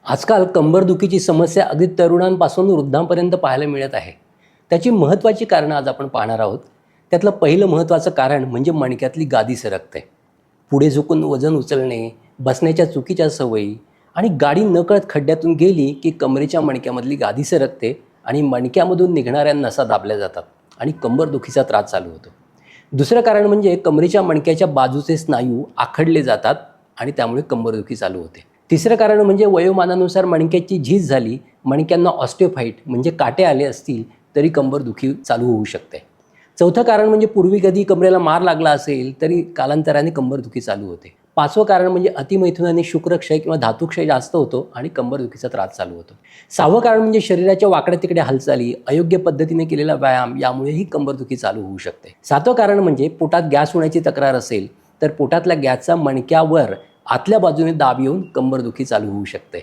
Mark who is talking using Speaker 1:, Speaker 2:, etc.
Speaker 1: आजकाल कंबरदुखीची समस्या अगदी तरुणांपासून वृद्धांपर्यंत पाहायला मिळत आहे. त्याची महत्त्वाची कारणं आज आपण पाहणार आहोत. त्यातलं पहिलं महत्त्वाचं कारण म्हणजे मणक्यातली गादी सरकते. पुढे झुकून वजन उचलणे, बसण्याच्या चुकीच्या सवयी आणि गाडी नकळत खड्ड्यातून गेली की कमरेच्या मणक्यामधली गादी सरकते आणि मणक्यामधून निघणाऱ्या नसा दाबल्या जातात आणि कंबरदुखीचा त्रास चालू होतो. दुसरं कारण म्हणजे कमरेच्या मणक्याच्या बाजूचे स्नायू आखडले जातात आणि त्यामुळे कंबरदुखी चालू होते. तिसरं कारण म्हणजे वयोमानानुसार मणक्याची झीज झाली, मणक्यांना ऑस्टिओफाईट म्हणजे काटे आले असतील तरी कंबरदुखी चालू होऊ शकते. चौथं कारण म्हणजे पूर्वी कधी कमरेला मार लागला असेल तरी कालांतराने कंबरदुखी चालू होते. पाचवं कारण म्हणजे अतिमैथुनाने शुक्रक्षय किंवा धातुक्षय जास्त होतो आणि कंबरदुखीचा त्रास चालू होतो. सहावं कारण म्हणजे शरीराच्या वाकड्या तिकडे हालचाली, अयोग्य पद्धतीने केलेला व्यायाम यामुळेही कंबरदुखी चालू होऊ शकते. सातवं कारण म्हणजे पोटात गॅस होण्याची तक्रार असेल तर पोटातल्या गॅसचा मणक्यावर आतल्या बाजूने दाब येऊन कंबरदुखी चालू होऊ शकते.